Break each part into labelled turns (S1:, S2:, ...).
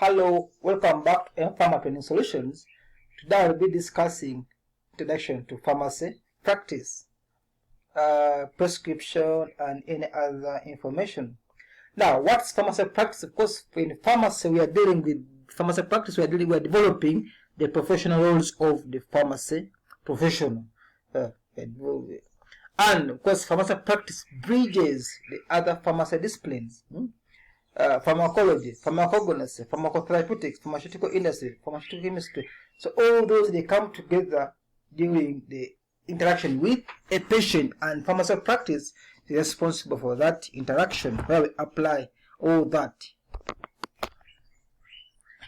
S1: Hello, welcome back to Pharma Training Solutions. Today I will be discussing introduction to pharmacy practice, prescription, and any other information. Now, what's pharmacy practice? Of course, in pharmacy we are dealing with pharmacy practice. We are developing the professional roles of the pharmacy professional, and of course, pharmacy practice bridges the other pharmacy disciplines. Pharmacology, pharmacognosy, pharmacotherapeutics, pharmaceutical industry, pharmaceutical chemistry. So all those, they come together during the interaction with a patient, and pharmacy practice is responsible for that interaction where we apply all that.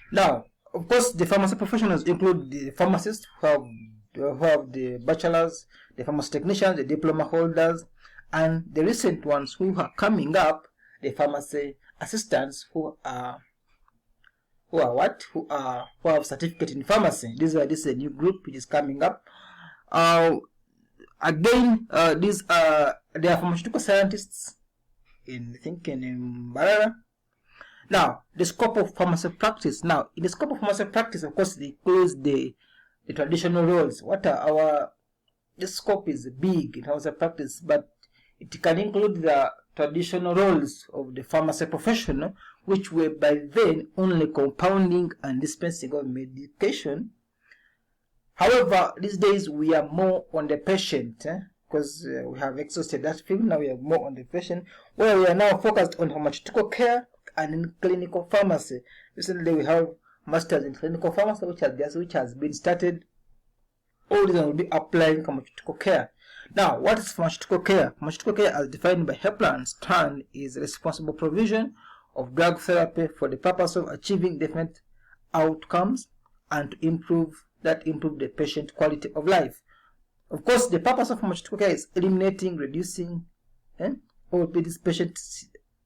S1: Now, of course, the pharmacy professionals include the pharmacists who have the bachelors, the pharmacy technicians, the diploma holders, and the recent ones who are coming up, the pharmacy assistants who have certificate in pharmacy. This is a new group which is coming up. Again, they are pharmaceutical scientists in Barara. Now, the scope of pharmacy practice. Now, in the scope of pharmacy practice, of course, it includes the traditional roles. The scope is big in pharmacy practice, but it can include the traditional roles of the pharmacy professional, which were by then only compounding and dispensing of medication. However, these days we are more on the patient, because we have exhausted that field. Now we are more on the patient, where we are now focused on pharmaceutical care and in clinical pharmacy. Recently we have masters in clinical pharmacy, which has been started. All these will be applying pharmaceutical care. Now, what is pharmaceutical care? Pharmaceutical care, as defined by Hepler and Strand, is responsible provision of drug therapy for the purpose of achieving definite outcomes and to improve the patient quality of life. Of course, the purpose of pharmaceutical care is eliminating, reducing, or this patient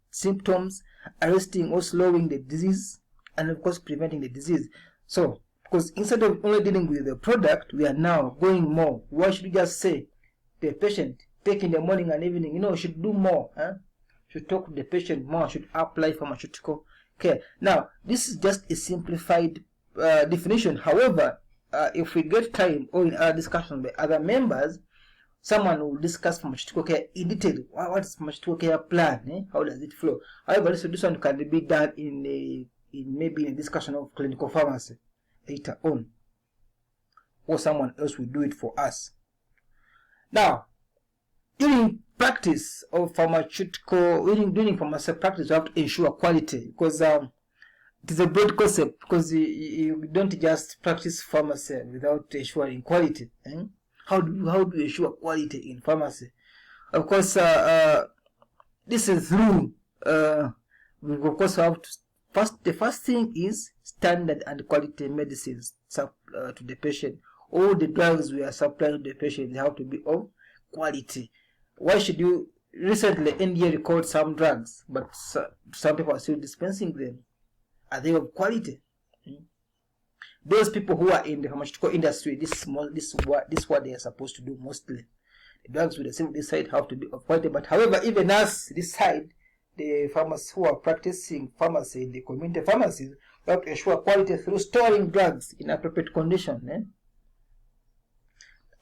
S1: symptoms, arresting or slowing the disease, and of course preventing the disease. So, because instead of only dealing with the product, we are now going more. Why should we just say the patient take in the morning and evening? Should do more. Should talk to the patient more. Should apply pharmaceutical care. Now, this is just a simplified definition. However, if we get time or in our discussion by other members, someone will discuss pharmaceutical care in detail. What is pharmaceutical care plan? How does it flow? However, this one can be done maybe in a discussion of clinical pharmacy later on, or someone else will do it for us. Now, during practice of pharmaceutical, during pharmacy practice, you have to ensure quality, because it is a broad concept, because you don't just practice pharmacy without ensuring quality. How do you ensure quality in pharmacy? Of course, this is through, we of course have to, the first thing is standard and quality medicines to the patient. All the drugs we are supplying to the patient, they have to be of quality. Why should you? Recently, NDA recalled some drugs, but some people are still dispensing them. Are they of quality? Those people who are in the pharmaceutical industry, this is what they are supposed to do mostly. The drugs with this side have to be of quality. But however, even us this side, the pharmacists who are practicing pharmacy, the community pharmacies, we have to ensure quality through storing drugs in appropriate condition.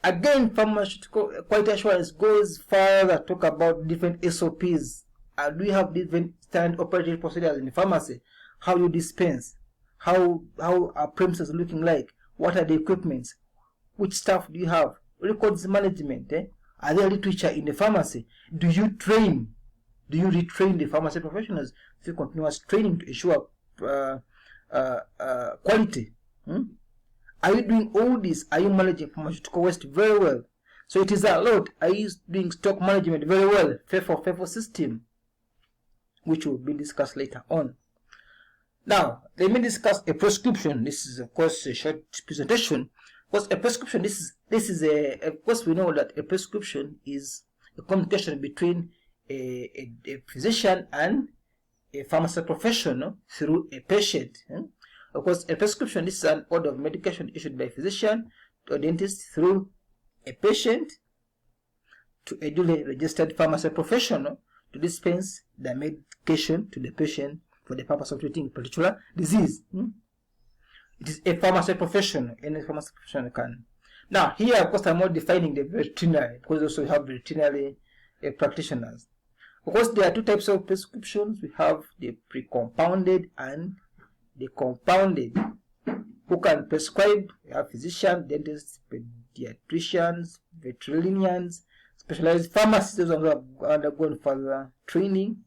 S1: Again, pharmaceutical quality assurance goes further, talk about different SOPs. Do you have different standard operating procedures in pharmacy? How you dispense? How are premises looking like? What are the equipments? Which staff do you have? Records management. Are there literature in the pharmacy? Do you train? Do you retrain the pharmacy professionals through continuous training to ensure quality? Are you doing all this? Are you managing pharmaceutical waste very well? So it is a lot. Are you doing stock management very well? FIFO system, which will be discussed later on. Now, let me discuss a prescription. This is, of course, a short presentation. Because a prescription, of course, we know that a prescription is a communication between a physician and a pharmacy professional through a patient. Of course, a prescription, this is an order of medication issued by a physician to a dentist through a patient to a duly registered pharmacy professional to dispense the medication to the patient for the purpose of treating a particular disease. It is a pharmacy professional. Any pharmacy professional can. Now, here, of course, I'm not defining the veterinary, because also we have veterinary practitioners. Of course, there are two types of prescriptions. We have the pre-compounded and the compounded. Who can prescribe? We have physicians, dentists, pediatricians, veterinarians, specialized pharmacists, those who have undergone further training,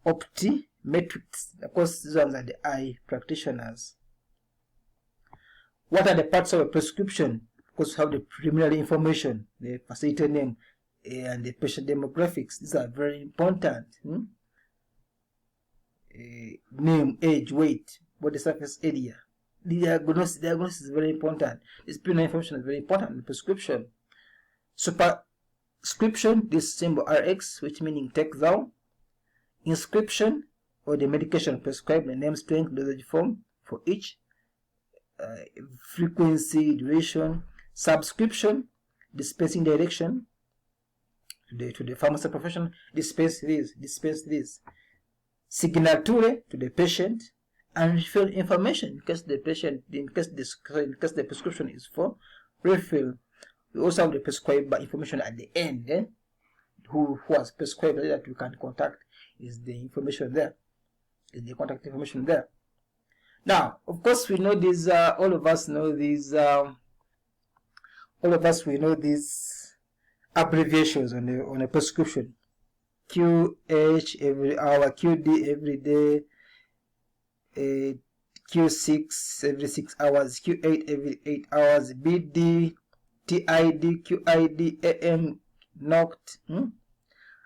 S1: optometrists. Of course, these ones are the eye practitioners. What are the parts of a prescription? Of course, we have the preliminary information, the facility name, and the patient demographics. These are very important. Name, age, weight, body surface area. The diagnosis is very important. This preliminary information is very important in the prescription. Superscription, this symbol RX, which meaning take thou. Inscription, or the medication prescribed, the name, strength, dosage form for each. Frequency, duration. Subscription, dispensing direction to the pharmacy professional. Dispense this. Signatura to the patient, and refill information in case the prescription is for refill. We also have the prescriber information at the end. Who has prescribed that you can contact is the information there. Is the contact information there. Now, of course, we know these. All of us know these. We know these abbreviations on a prescription. QH every hour, QD every day, Q6 every 6 hours, Q8 every 8 hours, BD, TID, QID, AM, NOCT.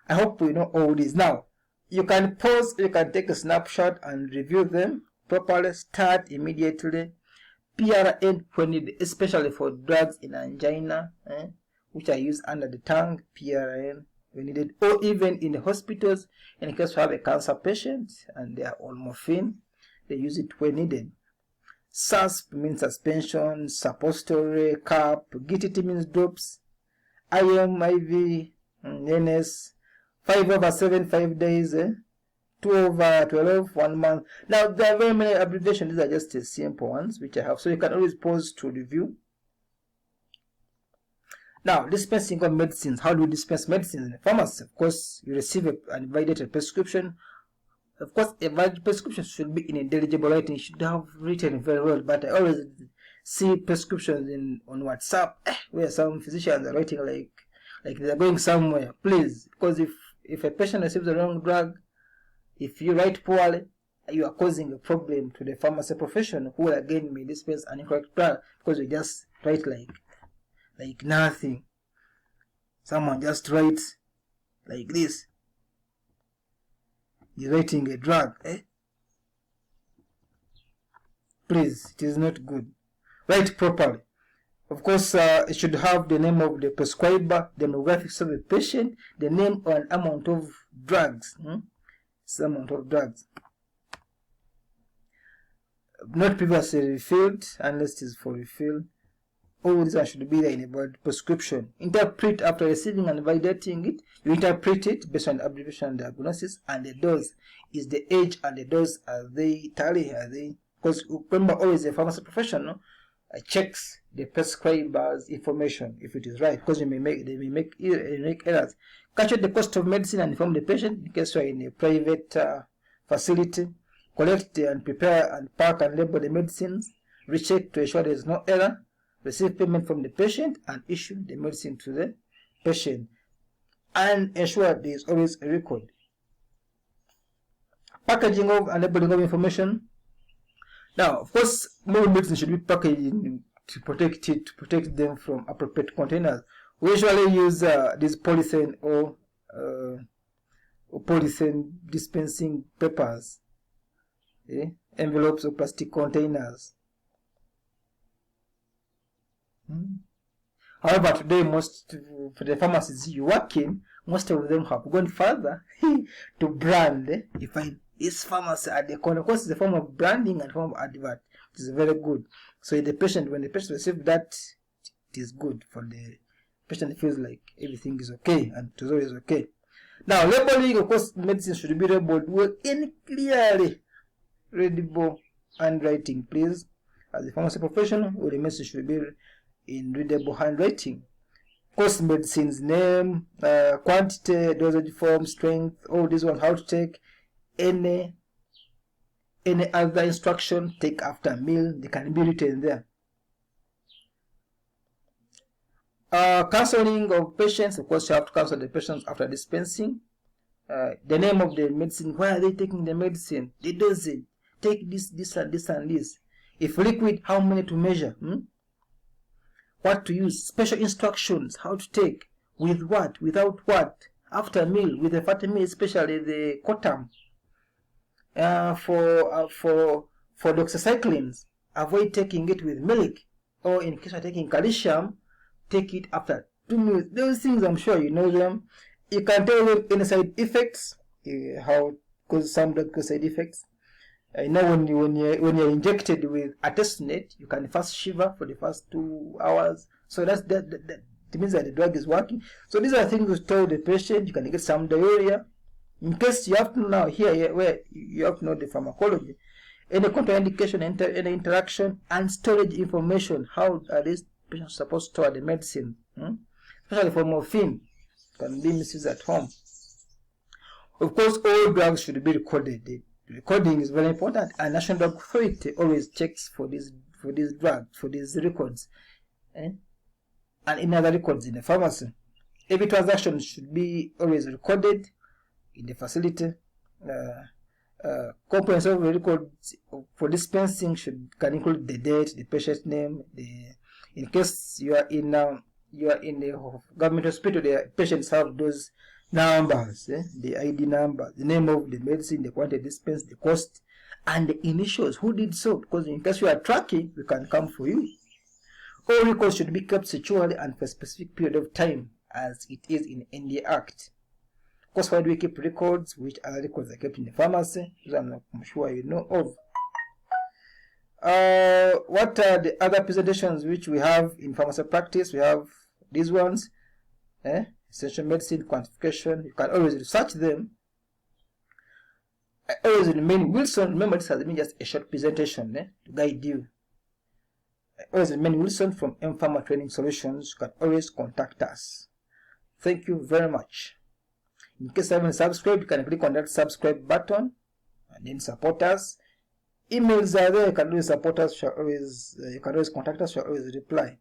S1: I hope we know all these. Now, you can pause, you can take a snapshot and review them properly. Start immediately. PRN when needed, especially for drugs in angina, which are used under the tongue. PRN when needed, or even in the hospitals in case you have a cancer patient and they are on morphine, they use it when needed. SUSP means suspension, suppository, cap. GTT means drops. IM, IV, NS, 5/7, 5 days, 2/12, 1 month. Now, there are very many abbreviations. These are just the simple ones which I have. So you can always pause to review. Now, dispensing of medicines. How do we dispense medicines in the pharmacy? Of course, you receive an validated prescription. Of course, a validated prescription should be in indelible writing. You should have written very well. But I always see prescriptions on WhatsApp where some physicians are writing like they're going somewhere. Please, because if a patient receives the wrong drug, if you write poorly, you are causing a problem to the pharmacy profession, who again may dispense an incorrect drug because you just write like nothing. Someone just writes like this. You're writing a drug, Please, it is not good. Write properly. Of course, it should have the name of the prescriber, demographics of the patient, the name or amount of drugs. Some amount of drugs. Not previously refilled, unless it is for refill. All these should be there in a prescription. Interpret after receiving and validating it. You interpret it based on abbreviation and diagnosis, and the dose. Is the age and the dose, are they tally? Are they? Because remember, always a pharmacy professional checks the prescriber's information if it is right, because they may make errors. Calculate the cost of medicine and inform the patient in case you are in a private facility. Collect and prepare and pack and label the medicines. Recheck to ensure there is no error. Receive payment from the patient and issue the medicine to the patient. And ensure there is always a record. Packaging of and labeling of information. Now, of course, more medicine should be packaged to protect them from appropriate containers. We usually use these polythene or polythene dispensing papers, envelopes or plastic containers. However, today, for the pharmacies you work in, most of them have gone further to brand. You find this pharmacy at the corner. Of course, it's a form of branding and form of advert. It is very good. So when the patient receives that, it is good for the patient. Feels like everything is okay and it is always okay. Now, labeling, of course, medicine should be labeled well in clearly readable handwriting, please. As a pharmacy professional, all the message should be in readable handwriting. Of course, medicine's name, quantity, dosage form, strength, all these ones, how to take any other instruction, take after meal, they can be written there. Counseling of patients, of course, you have to counsel the patients after dispensing. The name of the medicine, why are they taking the medicine, the dosage, take this, and this, and this. If liquid, how many to measure, what to use, special instructions, how to take, with what, without what, after meal, with the fatty meal, especially the cotam. For doxycyclines, avoid taking it with milk, or in case of taking calcium, take it after 2 meals. Those things, I'm sure you know them. You can tell them any side effects, because some drugs cause side effects. You know, when you're injected with artesunate, you can first shiver for the first 2 hours. So that means that the drug is working. So these are things to tell the patient. You can get some diarrhea. In case you have to know here where you have to know the pharmacology, any contraindication, any interaction, and storage information. How are these patients supposed to store the medicine? Especially for morphine, can be misused at home. Of course, all drugs should be recorded. The recording is very important, and National Drug Authority always checks for these drugs, for these records, and any other records in the pharmacy. Every transaction should be always recorded in the facility. Comprehensive records for dispensing can include the date, the patient's name. In case you are in the government hospital, the patients have those numbers, the ID number, the name of the medicine, the quantity dispensed, the cost, and the initials. Who did so? Because in case you are tracking, we can come for you. All records should be kept securely and for a specific period of time, as it is in NDA Act. Of course, why do we keep records? Which other records are kept in the pharmacy? I'm sure you know of. What are the other presentations which we have in pharmacy practice? We have these ones. Essential medicine, quantification. You can always research them. I always remain Wilson. Remember, this has been just a short presentation to guide you. I always remain Wilson from M-Pharma Training Solutions. You can always contact us. Thank you very much. In case you haven't subscribed, you can click on that subscribe button and then support us. Emails are there. You can always support us. You can always contact us. Shall always reply.